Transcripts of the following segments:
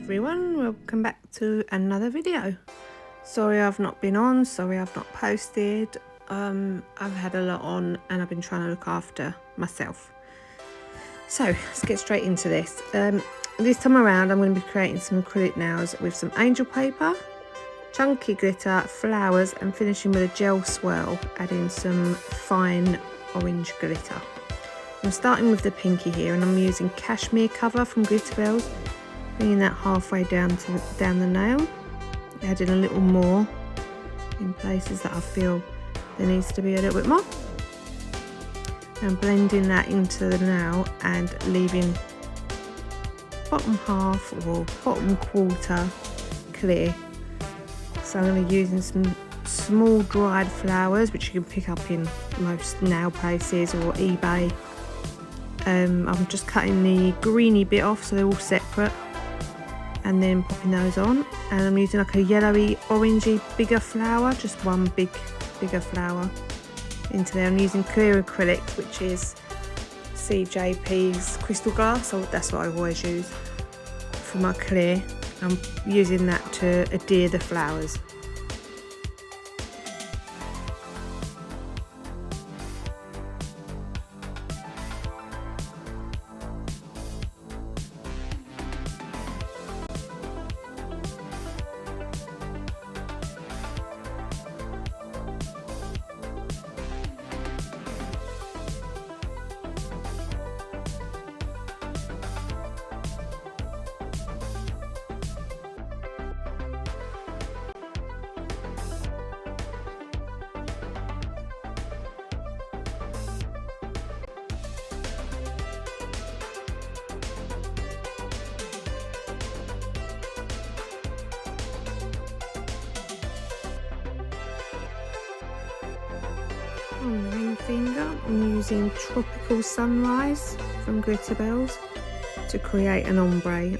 everyone, welcome back to another video. Sorry I've not been on, sorry I've not posted. I've had a lot on and I've been trying to look after myself. So let's get straight into this. This time around I'm going to be creating some acrylic nails with some angel paper, chunky glitter, flowers, and finishing with a gel swirl, adding some fine orange glitter. I'm starting with the pinky here and I'm using cashmere cover from glitterArty, bringing that halfway down the nail, adding a little more in places that I feel there needs to be a little bit more, and blending that into the nail and leaving bottom half or bottom quarter clear. So I'm going to be using some small dried flowers which you can pick up in most nail places or eBay. I'm just cutting the greeny bit off so they're all separate and then popping those on, and I'm using like a yellowy orangey bigger flower, just one bigger flower into there. I'm using clear acrylic, which is CJP's crystal glass, so that's what I always use for my clear. I'm using that to adhere the flowers. On the ring finger, I'm using Tropical Sunrise from glitterArty to create an ombre.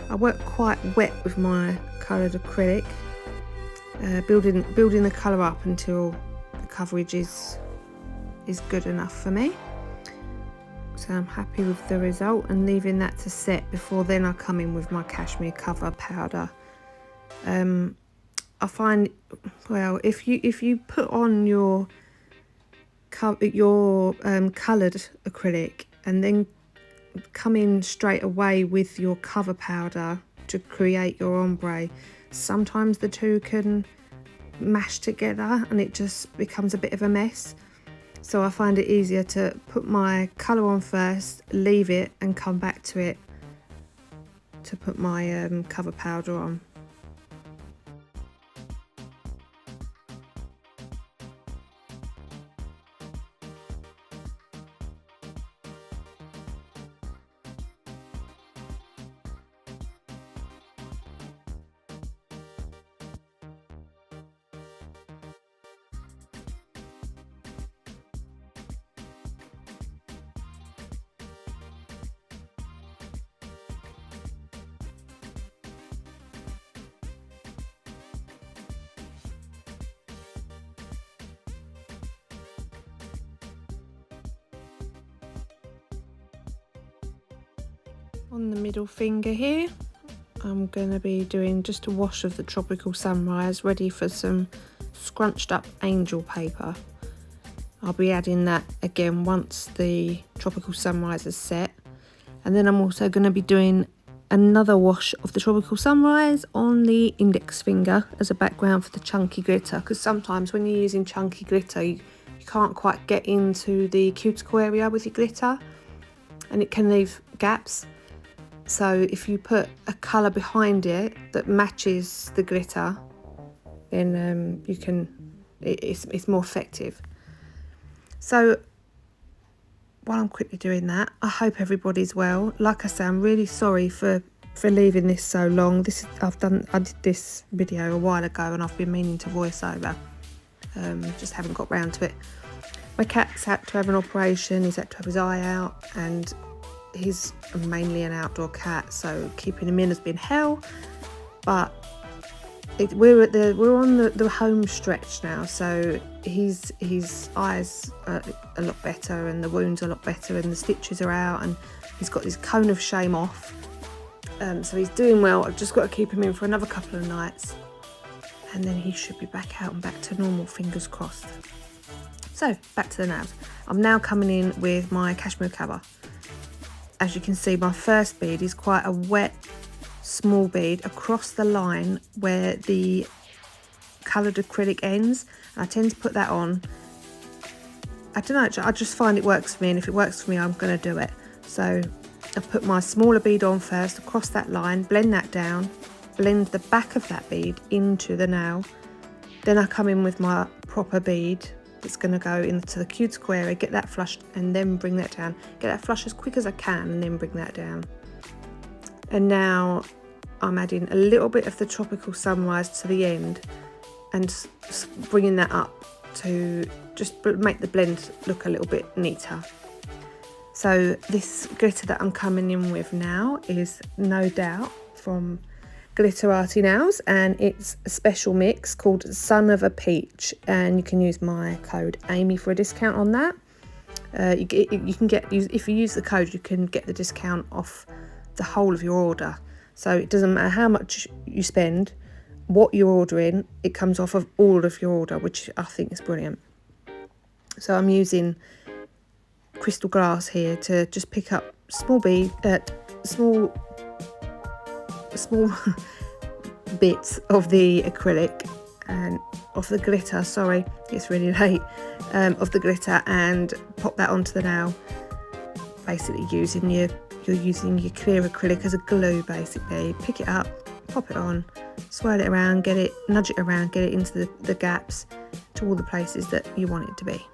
I work quite wet with my coloured acrylic, building the colour up until the coverage is good enough for me. So I'm happy with the result and leaving that to set before then I come in with my cashmere cover powder. I find, well, if you put on your coloured acrylic and then come in straight away with your cover powder to create your ombre, sometimes the two can mash together and it just becomes a bit of a mess. So I find it easier to put my colour on first, leave it and come back to it to put my cover powder on. On the middle finger here, I'm going to be doing just a wash of the Tropical Sunrise, ready for some scrunched up angel paper. I'll be adding that again once the Tropical Sunrise is set, and then I'm also going to be doing another wash of the Tropical Sunrise on the index finger as a background for the chunky glitter, because sometimes when you're using chunky glitter you can't quite get into the cuticle area with your glitter and it can leave gaps. So if you put a colour behind it that matches the glitter, then it's more effective. So while I'm quickly doing that, I hope everybody's well. Like I say, I'm really sorry for leaving this so long. I did this video a while ago and I've been meaning to voice over. Just haven't got round to it. My cat's had to have an operation, he's had to have his eye out, and he's mainly an outdoor cat, so keeping him in has been hell. But we're on the home stretch now, so his eyes are a lot better and the wound's a lot better and the stitches are out and he's got his cone of shame off. So he's doing well. I've just got to keep him in for another couple of nights, and then he should be back out and back to normal, fingers crossed. So back to the nails. I'm now coming in with my cashmere cover. As you can see, my first bead is quite a wet, small bead across the line where the coloured acrylic ends. I tend to put that on. I don't know, I just find it works for me, and if it works for me, I'm going to do it. So I put my smaller bead on first across that line, blend that down, blend the back of that bead into the nail. Then I come in with my proper bead that's going to go into the cuticle area, get that flushed, and then bring that down. Get that flush as quick as I can, and then bring that down. And now I'm adding a little bit of the tropical sunrise to the end, and bringing that up to just make the blend look a little bit neater. So this glitter that I'm coming in with now is No Doubt from glitterArty Nails, and it's a special mix called Son of a Peach, and you can use my code Amy for a discount on that. You can get, if you use the code, you can get the discount off the whole of your order. So it doesn't matter how much you spend, what you're ordering, it comes off of all of your order, which I think is brilliant. So I'm using crystal glass here to just pick up small bits of the acrylic and of the glitter, sorry, it's really late, of the glitter, and pop that onto the nail. Basically you're using your clear acrylic as a glue. Basically pick it up, pop it on, swirl it around, nudge it around, get it into the gaps, to all the places that you want it to be.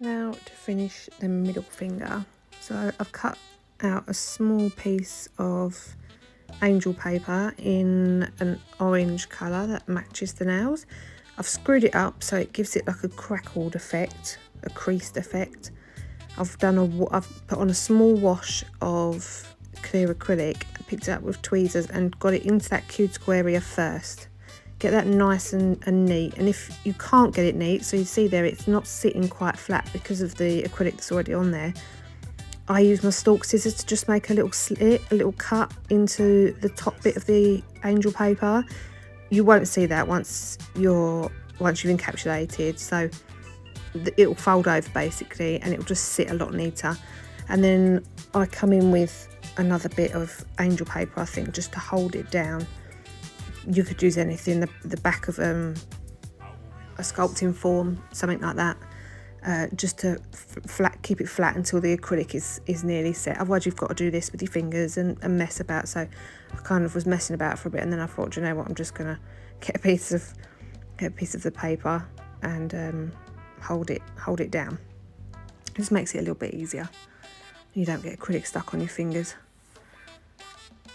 Now to finish the middle finger, so I've cut out a small piece of angel paper in an orange colour that matches the nails. I've screwed it up so it gives it like a crackled effect, a creased effect. I've put on a small wash of clear acrylic, picked it up with tweezers and got it into that cuticle area first. Get that nice and neat, and if you can't get it neat, so you see there it's not sitting quite flat because of the acrylic that's already on there, I use my stalk scissors to just make a little slit, a little cut into the top bit of the angel paper. You won't see that once you've encapsulated, so it will fold over basically, and it will just sit a lot neater. And then I come in with another bit of angel paper, I think, just to hold it down. You could use anything, the back of a sculpting form, something like that, just to keep it flat until the acrylic is nearly set. Otherwise you've got to do this with your fingers and mess about. So I kind of was messing about for a bit, and then I thought, you know what, I'm just gonna get a piece of the paper and hold it down. It just makes it a little bit easier. You don't get acrylic stuck on your fingers.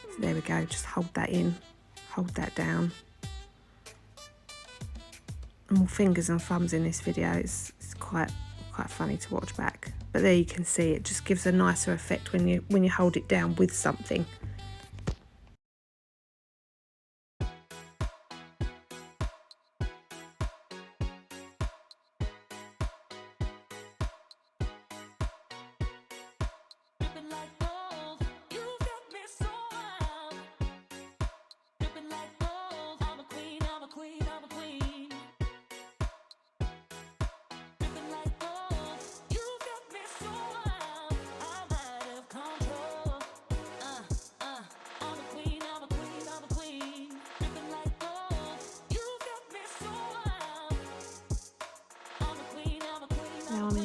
So there we go, just hold that in. Hold that down. More fingers and thumbs in this video. It's quite funny to watch back. But there you can see it just gives a nicer effect when you hold it down with something.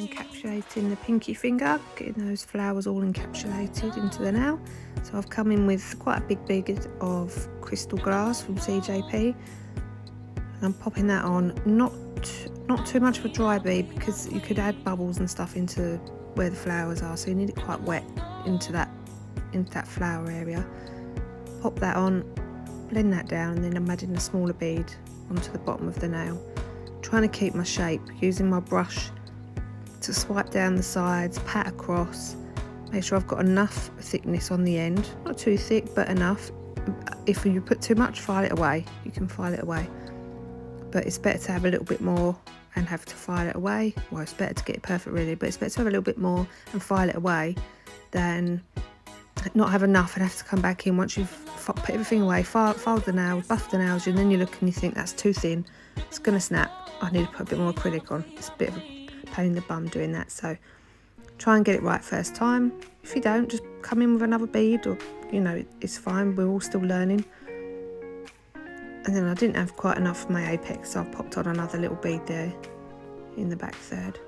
encapsulating the pinky finger, getting those flowers all encapsulated into the nail. So I've come in with quite a big bead of crystal glass from CJP. I'm popping that on, not too much of a dry bead, because you could add bubbles and stuff into where the flowers are, so you need it quite wet into that flower area. Pop that on, blend that down, and then I'm adding a smaller bead onto the bottom of the nail. Trying to keep my shape, using my brush to swipe down the sides, pat across, make sure I've got enough thickness on the end, not too thick but enough. If you put too much, file it away, you can file it away, but it's better to have a little bit more and have to file it away. Well, it's better to get it perfect really, but it's better to have a little bit more and file it away than not have enough and have to come back in once you've put everything away, file the nails, buff the nails, and then you look and you think that's too thin, it's gonna snap, I need to put a bit more acrylic on. It's a bit of a pain in the bum doing that, so try and get it right first time. If you don't, just come in with another bead, or you know, it's fine, we're all still learning. And then I didn't have quite enough of my apex, so I've popped on another little bead there in the back third.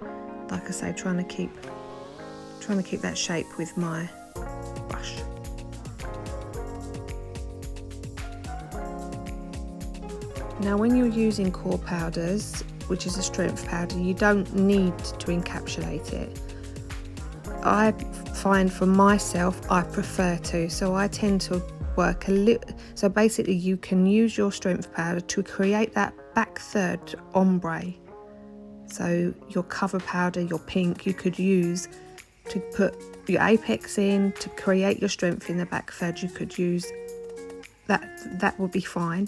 Like I say, trying to keep that shape with my brush. Now when you're using core powders, which is a strength powder, you don't need to encapsulate it. I find for myself I prefer to, so I tend to work a little. So basically you can use your strength powder to create that back third ombre. So your cover powder, your pink, you could use to put your apex in to create your strength in the back third. You could use that would be fine.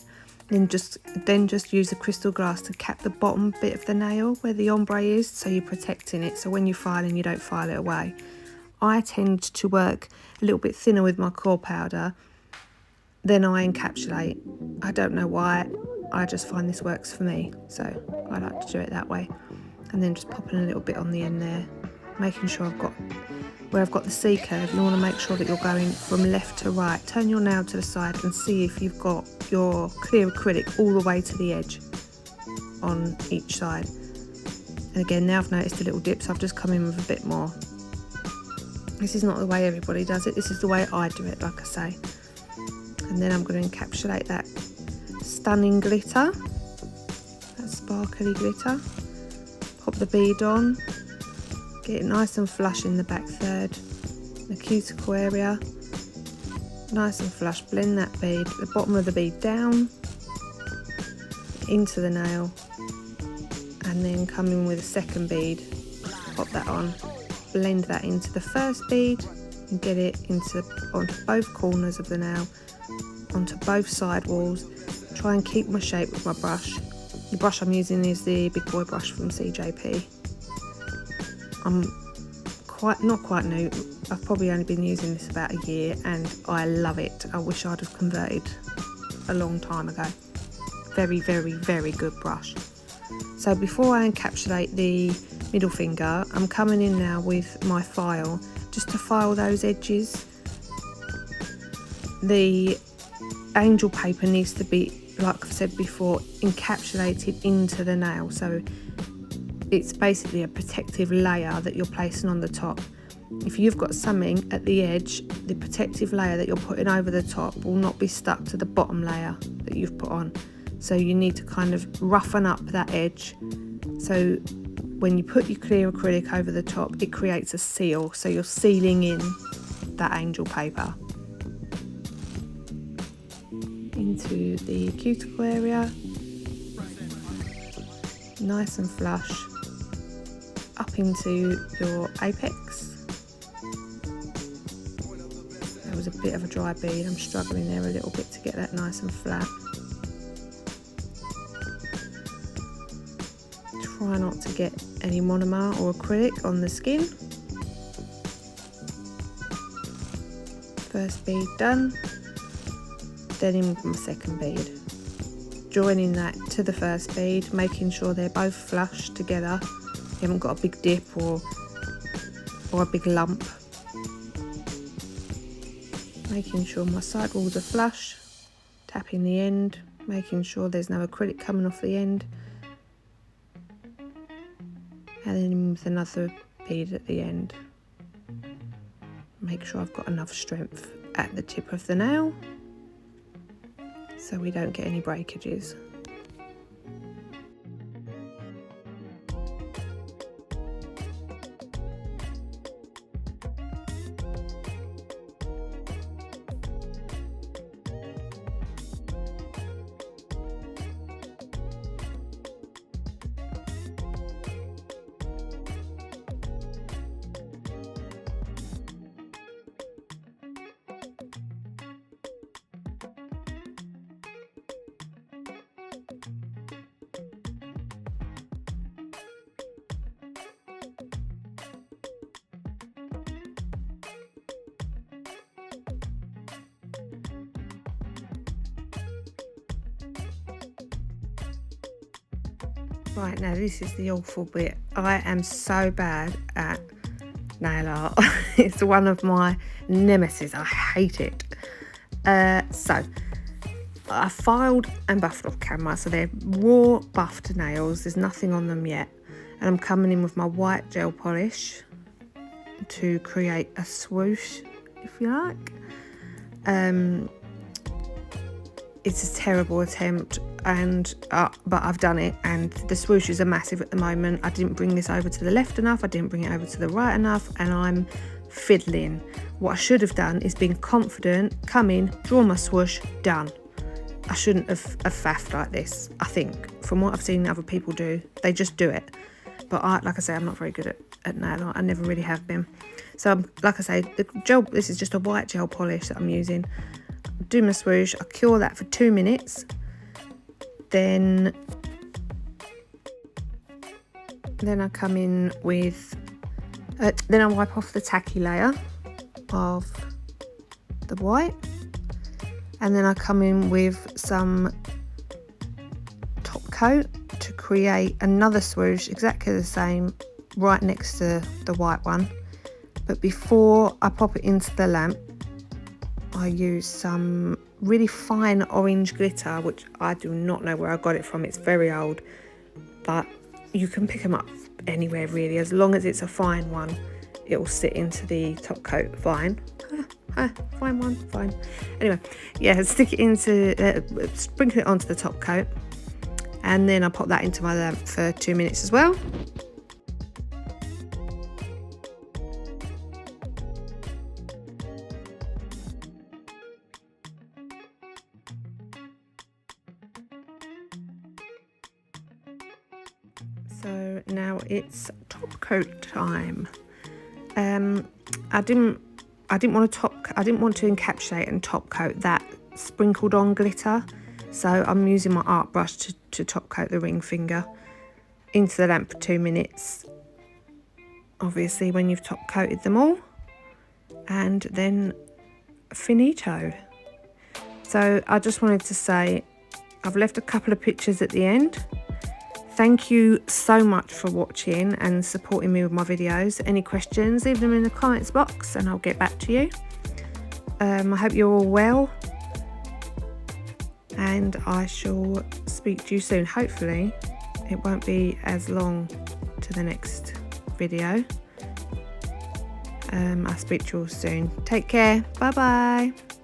Then just use the crystal glass to cap the bottom bit of the nail where the ombre is, so you're protecting it, so when you're filing you don't file it away. I tend to work a little bit thinner with my core powder, then I encapsulate. I don't know why, I just find this works for me, so I like to do it that way. And then just popping a little bit on the end there, making sure where I've got the C curve, you want to make sure that you're going from left to right. Turn your nail to the side and see if you've got your clear acrylic all the way to the edge on each side. And again, now I've noticed a little dip, so I've just come in with a bit more. This is not the way everybody does it, this is the way I do it, like I say. And then I'm going to encapsulate that stunning glitter, that sparkly glitter. Pop the bead on. Get it nice and flush in the back third, the cuticle area, nice and flush. Blend that bead, the bottom of the bead down into the nail, and then come in with a second bead, pop that on, blend that into the first bead and get it onto both corners of the nail, onto both side walls. Try and keep my shape with my brush. The brush I'm using is the big boy brush from CJP. I'm not quite new, I've probably only been using this about a year and I love it. I wish I'd have converted a long time ago. Very, very, very good brush. So before I encapsulate the middle finger, I'm coming in now with my file, just to file those edges. The angel paper needs to be, like I've said before, encapsulated into the nail, so it's basically a protective layer that you're placing on the top. If you've got something at the edge, the protective layer that you're putting over the top will not be stuck to the bottom layer that you've put on. So you need to kind of roughen up that edge. So when you put your clear acrylic over the top, it creates a seal. So you're sealing in that angel paper into the cuticle area, nice and flush, up into your apex. There was a bit of a dry bead, I'm struggling there a little bit to get that nice and flat. Try not to get any monomer or acrylic on the skin. First bead done, then in with my second bead. Joining that to the first bead, making sure they're both flush together. You haven't got a big dip or a big lump. Making sure my side walls are flush, tapping the end, making sure there's no acrylic coming off the end. and then with another bead at the end. Make sure I've got enough strength at the tip of the nail so we don't get any breakages. Right, now this is the awful bit. I am so bad at nail art. It's one of my nemesis. I hate it. So I filed and buffed off camera, so they're raw buffed nails. There's nothing on them yet, and I'm coming in with my white gel polish to create a swoosh, if you like. It's a terrible attempt, and but I've done it, and the swooshes are massive at the moment. I didn't bring this over to the left enough, I didn't bring it over to the right enough, and I'm fiddling. What I should have done is been confident, come in, draw my swoosh, done. I shouldn't have faffed like this. I think from what I've seen other people do, they just do it. But like I say, I'm not very good at nail art. I never really have been. So like I say, the gel, this is just a white gel polish that I'm using. Do my swoosh, I cure that for 2 minutes, then I come in with then I wipe off the tacky layer of the white, and then I come in with some top coat to create another swoosh exactly the same right next to the white one. But before I pop it into the lamp, I use some really fine orange glitter, which I do not know where I got it from. It's very old, but you can pick them up anywhere really. As long as it's a fine one, it will sit into the top coat fine. Fine one, fine. Anyway, yeah, stick it into, sprinkle it onto the top coat, and then I pop that into my lamp for 2 minutes as well. So now it's top coat time. I didn't want to encapsulate and top coat that sprinkled on glitter, so I'm using my art brush to top coat the ring finger into the lamp for 2 minutes. Obviously, when you've top coated them all, and then finito. So I just wanted to say, I've left a couple of pictures at the end. Thank you so much for watching and supporting me with my videos. Any questions, leave them in the comments box and I'll get back to you. I hope you're all well, and I shall speak to you soon. Hopefully it won't be as long to the next video. I'll speak to you all soon. Take care. Bye bye.